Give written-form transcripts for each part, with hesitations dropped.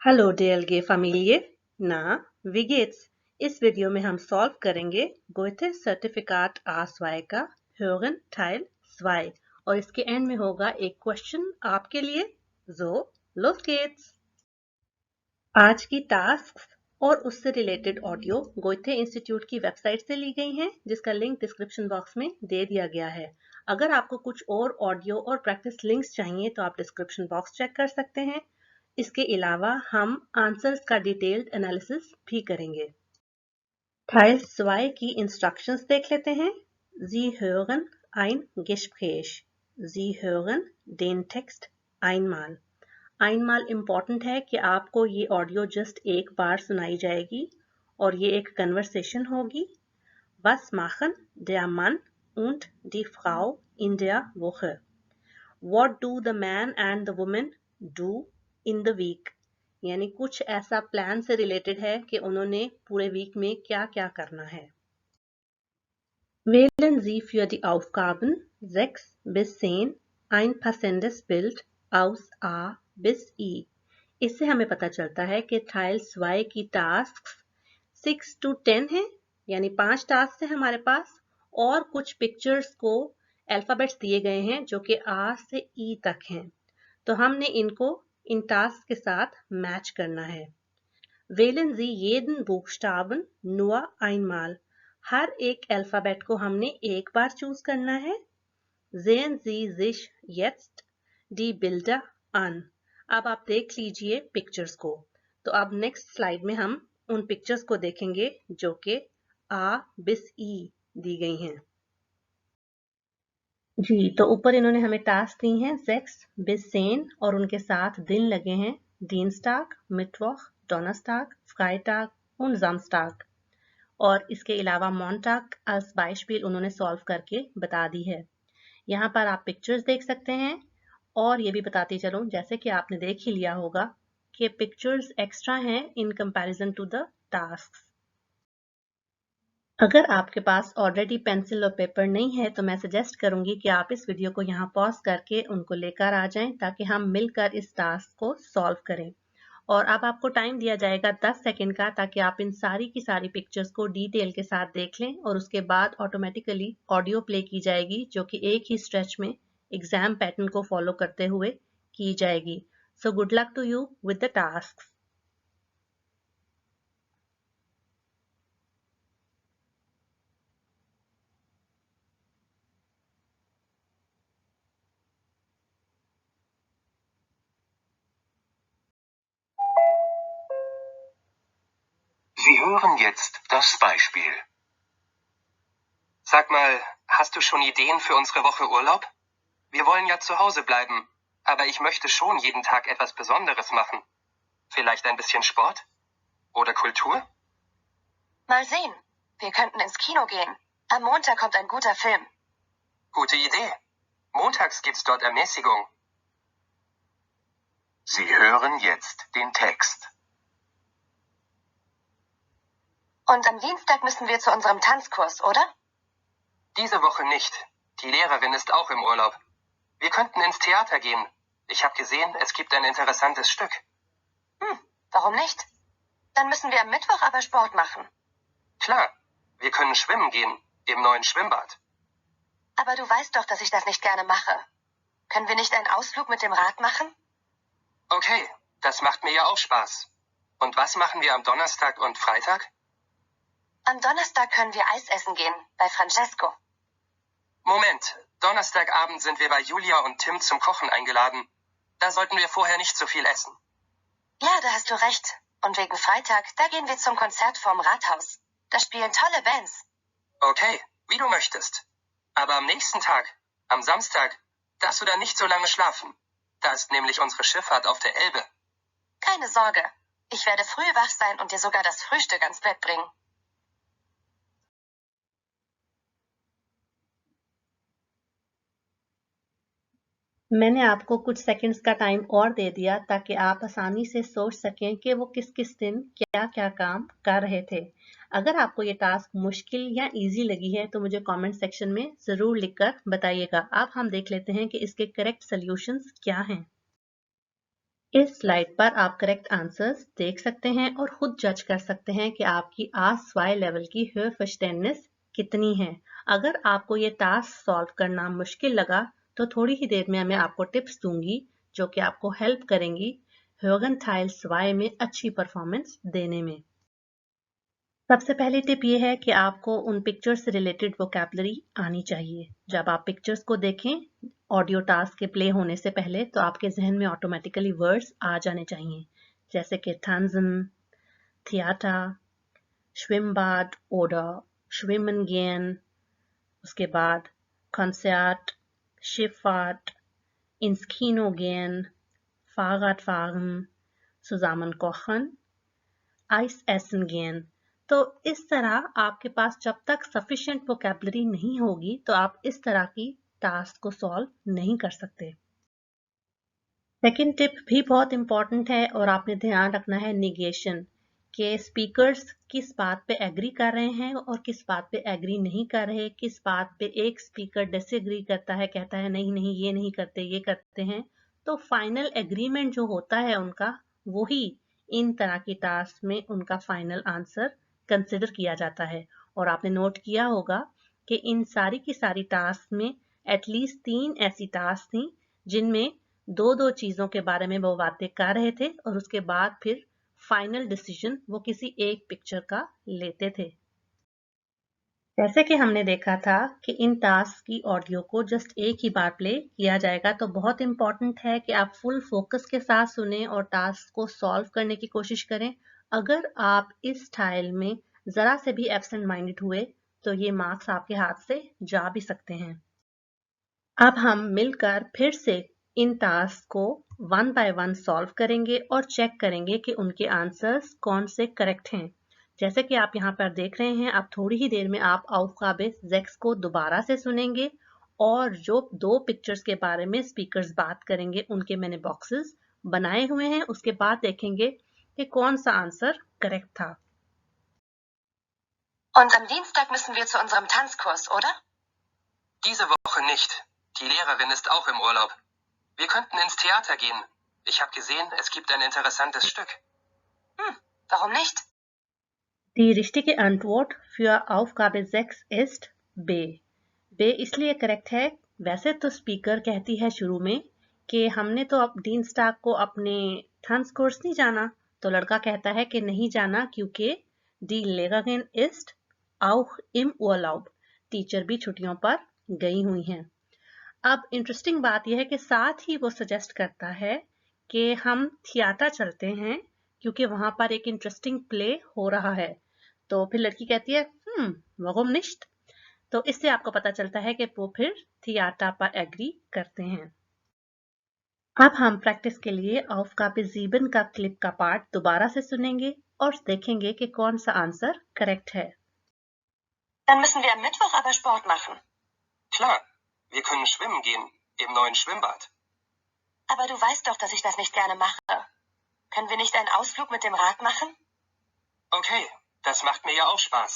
Hallo DLG Familie, na, wie geht's? इस video में हम सॉल्व करेंगे गोएथे सर्टिफिकाट A2 का hören Teil 2 और इसके एंड में होगा एक क्वेश्चन आपके लिए। So, los geht's! आज की टास्क और उससे रिलेटेड ऑडियो गोएथे इंस्टीट्यूट की वेबसाइट से ली गई हैं, जिसका लिंक डिस्क्रिप्शन बॉक्स में दे दिया गया है। अगर आपको कुछ और ऑडियो और प्रैक्टिस लिंक्स चाहिए तो आप डिस्क्रिप्शन बॉक्स चेक कर सकते हैं। इसके अलावा हम आंसर्स का डिटेल्ड एनालिसिस भी करेंगे। Teil 2 की इंस्ट्रक्शंस देख लेते हैं। Sie hören ein Gespräch. Sie hören den Text einmal. einmal important है कि आपको ये ऑडियो जस्ट एक बार सुनाई जाएगी और ये एक कन्वर्सेशन होगी। Was machen der Mann und die Frau in der Woche? What do the man and the woman do in the week? यानी कुछ ऐसा प्लान से रिलेटेड है कि उन्होंने पूरे वीक में क्या क्या करना है। Wählen Sie für die Aufgaben 6 bis 10 ein passendes Bild aus A bis I. इससे हमें पता चलता है कि Teil 2 की टास्क 6 to 10 है, यानी 5 टास्क है हमारे पास और कुछ पिक्चर्स को अल्फाबेट्स दिए गए हैं जो कि A से E तक हैं। तो हमने इनको इन टास्क के साथ मैच करना है। Wählen Sie jeden Buchstaben nur einmal. हर एक अल्फाबेट को हमने एक बार चूज करना है। Sehen Sie sich jetzt die Bilder an. अब आप देख लीजिए पिक्चर्स को। तो अब नेक्स्ट स्लाइड में हम उन पिक्चर्स को देखेंगे जो कि A bis E दी गई हैं। जी, तो ऊपर इन्होंने हमें टास्क दी हैं 6 bis 10 और उनके साथ दिन लगे हैं Dienstag, Mittwoch, Donnerstag, Freitag und Samstag। और इसके अलावा Montag als Beispiel उन्होंने सॉल्व करके बता दी है। यहाँ पर आप पिक्चर्स देख सकते हैं और ये भी बताती चलूं जैसे कि आपने देख ही लिया होगा कि पिक्चर्स एक्स्ट्रा हैं in comparison to the task. अगर आपके पास ऑलरेडी पेंसिल और पेपर नहीं है तो मैं सजेस्ट करूंगी कि आप इस वीडियो को यहाँ पॉज करके उनको लेकर आ जाएं ताकि हम मिलकर इस टास्क को सॉल्व करें। और अब आपको टाइम दिया जाएगा 10 सेकंड का ताकि आप इन सारी की सारी पिक्चर्स को डिटेल के साथ देख लें और उसके बाद ऑटोमेटिकली ऑडियो प्ले की जाएगी जो कि एक ही स्ट्रेच में एग्जाम पैटर्न को फॉलो करते हुए की जाएगी। So good luck to you with the task. Sie hören jetzt das Beispiel. Sag mal, hast du schon Ideen für unsere Woche Urlaub? Wir wollen ja zu Hause bleiben, aber ich möchte schon jeden Tag etwas Besonderes machen. Vielleicht ein bisschen Sport? Oder Kultur? Mal sehen. Wir könnten ins Kino gehen. Am Montag kommt ein guter Film. Gute Idee. Montags gibt's dort Ermäßigung. Sie hören jetzt den Text. Und am Dienstag müssen wir zu unserem Tanzkurs, oder? Diese Woche nicht. Die Lehrerin ist auch im Urlaub. Wir könnten ins Theater gehen. Ich habe gesehen, es gibt ein interessantes Stück. Warum nicht? Dann müssen wir am Mittwoch aber Sport machen. Klar, wir können schwimmen gehen, im neuen Schwimmbad. Aber du weißt doch, dass ich das nicht gerne mache. Können wir nicht einen Ausflug mit dem Rad machen? Okay, das macht mir ja auch Spaß. Und was machen wir am Donnerstag und Freitag? Am Donnerstag können wir Eis essen gehen, bei Francesco. Moment, Donnerstagabend sind wir bei Julia und Tim zum Kochen eingeladen. Da sollten wir vorher nicht so viel essen. Ja, da hast du recht. Und wegen Freitag, da gehen wir zum Konzert vorm Rathaus. Da spielen tolle Bands. Okay, wie du möchtest. Aber am nächsten Tag, am Samstag, darfst du dann nicht so lange schlafen. Da ist nämlich unsere Schifffahrt auf der Elbe. Keine Sorge. Ich werde früh wach sein und dir sogar das Frühstück ans Bett bringen. मैंने आपको कुछ seconds का time और दे दिया ताकि आप आसानी से सोच सकें कि वो किस किस दिन क्या क्या काम कर रहे थे। अगर आपको ये टास्क मुश्किल या इजी लगी है तो मुझे कमेंट सेक्शन में ज़रूर लिखकर बताइएगा। अब हम देख लेते हैं कि इसके करेक्ट सॉल्यूशंस क्या हैं। इस स्लाइड पर आप करेक्ट आंसर्स देख सकते हैं और खुद जज कर सकते हैं कि आपकी AS2 लेवल की Hörverständnis कितनी है। अगर आपको ये टास्क सॉल्व करना मुश्किल लगा तो थोड़ी ही देर में मैं आपको टिप्स दूंगी जो कि आपको हेल्प करेंगी Hören Teil 2 में अच्छी परफॉर्मेंस देने में। सबसे पहली टिप ये है कि आपको उन पिक्चर्स से रिलेटेड वोकैबुलरी आनी चाहिए। जब आप पिक्चर्स को देखें ऑडियो टास्क के प्ले होने से पहले तो आपके जहन में ऑटोमेटिकली वर्ड्स आ जाने चाहिए, जैसे कि tanzen, theatre, schwimmbad oder schwimmen gehen, उसके बाद Konzert, Schifffahrt, ins Kino gehen, Fahrrad fahren, zusammen kochen, Eis essen gehen। तो इस तरह आपके पास जब तक सफिशिएंट वोकैबुलरी नहीं होगी तो आप इस तरह की टास्क को सॉल्व नहीं कर सकते। सेकंड टिप भी बहुत इंपॉर्टेंट है और आपने ध्यान रखना है निगेशन के स्पीकर्स किस बात पे एग्री कर रहे हैं और किस बात पे एग्री नहीं कर रहे, किस बात पे एक स्पीकर डिसएग्री करता है, कहता है नहीं नहीं ये नहीं करते ये करते हैं, तो फाइनल एग्रीमेंट जो होता है उनका वही इन तरह की टास्क में उनका फाइनल आंसर कंसिडर किया जाता है। और आपने नोट किया होगा कि इन सारी की सारी टास्क में एटलीस्ट 3 ऐसी टास्क थी जिनमें दो चीजों के बारे में वो बातें कर रहे थे और उसके बाद फिर फाइनल डिसीजन वो किसी एक पिक्चर का लेते थे। जैसे कि हमने देखा था कि इन टास्क की ऑडियो को जस्ट एक ही बार प्ले किया जाएगा, तो बहुत इंपॉर्टेंट है कि आप फुल फोकस के साथ सुने और टास्क को सॉल्व करने की कोशिश करें। अगर आप इस स्टाइल में जरा से भी एब्सेंट माइंडेड हुए तो ये मार्क्स आपके हाथ से जा भी सकते हैं। अब हम मिलकर फिर से इन टास्क को 1 बाय 1 सॉल्व करेंगे और चेक करेंगे कि उनके आंसर्स कौन से करेक्ट हैं। जैसे कि आप यहाँ पर देख रहे हैं, अब थोड़ी ही देर में आप Aufgabe 6 को दोबारा से सुनेंगे और जो 2 पिक्चर्स के बारे में स्पीकर्स बात करेंगे उनके मैंने बॉक्सेस बनाए हुए हैं। उसके बाद देखेंगे कि कौन सा आंसर करेक्ट था। Und am Dienstag müssen wir zu unserem Tanzkurs, oder? Diese Woche nicht. Die Lehrerin ist auch im Urlaub. Wir könnten ins Theater gehen. Ich habe gesehen, es gibt ein interessantes Stück. Warum nicht? Die richtige Antwort für Aufgabe 6 ist B. B इसलिए correct है। वैसे तो speaker कहती है शुरू में कि हमने तो अब dienstag को अपने tanz कोर्स नहीं जाना, तो लड़का कहता है कि नहीं जाना क्योंकि die Lehrerin ist auch im Urlaub, teacher भी छुट्टियों पर गई हुई हैं। अब इंटरेस्टिंग बात यह है कि साथ ही वो सजेस्ट करता है कि हम थिएटर चलते हैं क्योंकि वहां पर एक इंटरेस्टिंग प्ले हो रहा है। तो फिर लड़की कहती है warum nicht? तो इससे आपको पता चलता है कि वो फिर थिएटर पर एग्री करते हैं। अब हम प्रैक्टिस के लिए Aufgabe 7 का क्लिप का पार्ट दोबारा से सुनेंगे और देखेंगे कि कौन सा आंसर करेक्ट है। Dann müssen wir am Mittwoch aber Sport machen. Klar, wir können schwimmen gehen, im neuen Schwimmbad. Aber du weißt doch, dass ich das nicht gerne mache. Können wir nicht einen Ausflug mit dem Rad machen? Okay, das macht mir ja auch Spaß.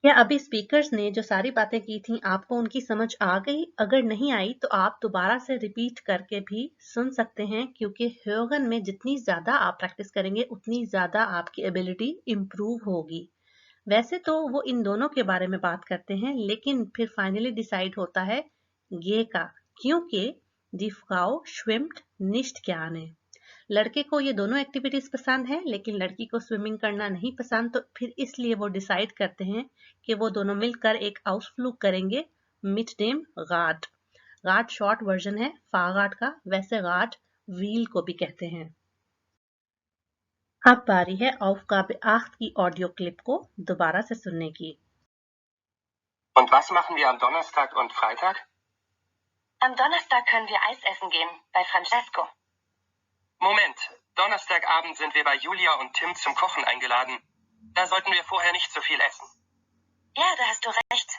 क्या अभी speakers ने जो सारी बातें की थी आपको उनकी समझ आ गई? अगर नहीं आई तो आप दोबारा से रिपीट करके भी सुन सकते हैं क्योंकि ह्योगन में जितनी ज्यादा आप प्रैक्टिस करेंगे उतनी ज्यादा आपकी एबिलिटी इम्प्रूव होगी। वैसे तो वो इन दोनों के बारे में बात करते हैं लेकिन फिर फाइनली डिसाइड होता है ये का, क्योंकि die Frau schwimmt nicht gerne। लड़के को ये दोनों एक्टिविटीज पसंद है लेकिन लड़की को स्विमिंग करना नहीं पसंद, तो फिर इसलिए वो डिसाइड करते हैं कि वो दोनों मिलकर एक आउटफ्लूग करेंगे mit dem Rad। Rad short version है Fahrrad का, वैसे Rad व्हील को भी कहते हैं। अब बारी है Aufgabe 8 की ऑडियो क्लिप को दोबारा से सुनने की। Und was machen wir am Donnerstag und Freitag? Am Donnerstag können wir Eis essen gehen, bei Francesco. Moment, Donnerstagabend sind wir bei Julia und Tim zum Kochen eingeladen. Da sollten wir vorher nicht so viel essen. Ja, da hast du recht.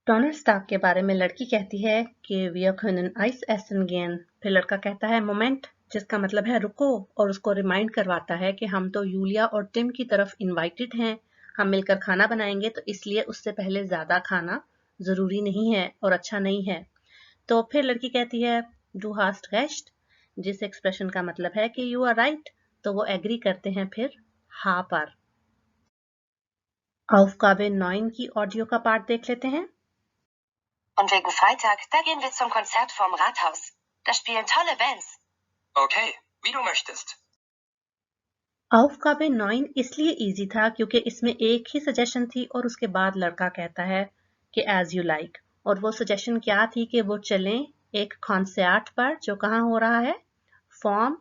Donnerstag के बारे में लड़की कहती है कि wir können Eis essen gehen। फिर लड़का कहता है Moment, जिसका मतलब है रुको, और उसको रिमाइंड करवाता है कि हम तो यूलिया और टिम की तरफ इनवाइटेड हैं, हम मिलकर खाना बनाएंगे, तो इसलिए उससे पहले ज्यादा खाना जरूरी नहीं है और अच्छा नहीं है। तो फिर लड़की कहती है Du hast recht, जिस एक्सप्रेशन का मतलब है कि यू आर राइट, तो वो एग्री करते हैं फिर हाँ पर। Aufgabe 9 की ऑडियो का पार्ट देख लेते हैं। Und wegen Freitag, da gehen wir zum Konzert vorm Rathaus. Da spielen tolle Bands. Okay, wie du möchtest. Aufgabe 9 इसलिए इजी था क्योंकि इसमें एक ही सजेशन थी और उसके बाद लड़का कहता है कि एज यू लाइक, और वो सजेशन क्या थी कि वो चलें एक कॉन्सर्ट पर जो कहाँ हो रहा है, फॉर्म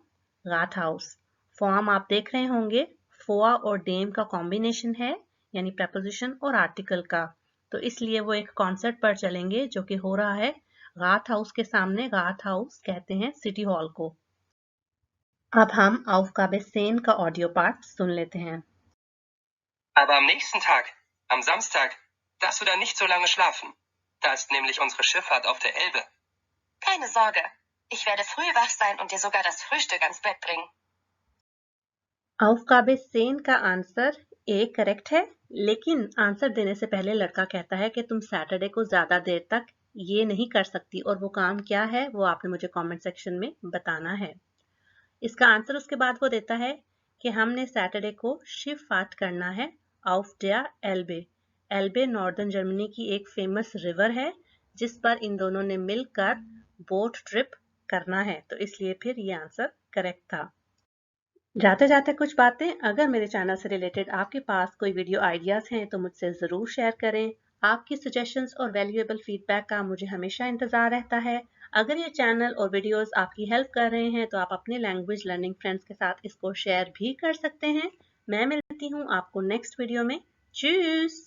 राटहाउस। फॉर्म आप देख रहे होंगे फोआ और डेम का कॉम्बिनेशन है, यानी प्रपोजिशन और आर्टिकल का, तो इसलिए वो एक कॉन्सर्ट पर चलेंगे जो कि हो रहा है राटहाउस के सामने। राटहाउस कहते हैं सिटी हॉल को। अब हम Aufgabe 10 का ऑडियो पार्ट सुन लेते हैं। Aber am nächsten Tag, am Samstag, darfst du dann nicht so lange schlafen. Da ist nämlich unsere Schifffahrt auf der Elbe. Keine Sorge. Ich werde früh wach sein und dir sogar das Frühstück ans Bett bringen. Aufgabe 10 का answer A correct है, लेकिन answer देने से पहले लड़का कहता है कि तुम सैटरडे को ज्यादा देर तक ये नहीं कर सकती, और वो काम क्या है वो आपने मुझे कमेंट सेक्शन में बताना है। इसका आंसर उसके बाद वो देता है कि हमने सैटरडे को शिफार्ट करना है auf der Elbe। एल्बे northern Germany की एक फेमस रिवर है जिस पर इन दोनों ने मिलकर बोट ट्रिप करना है, तो इसलिए फिर ये आंसर करेक्ट था। जाते जाते कुछ बातें, अगर मेरे चैनल से रिलेटेड आपके पास कोई वीडियो आइडियाज हैं तो मुझसे ज़रूर शेयर करें। आपकी सजेशंस और वैल्यूएबल फीडबैक का मुझे हमेशा इंतज़ार रहता है। अगर ये चैनल और वीडियोस आपकी हेल्प कर रहे हैं तो आप अपने लैंग्वेज लर्निंग फ्रेंड्स के साथ इसको शेयर भी कर सकते हैं। मैं मिलती हूँ आपको नेक्स्ट वीडियो में। चीज़।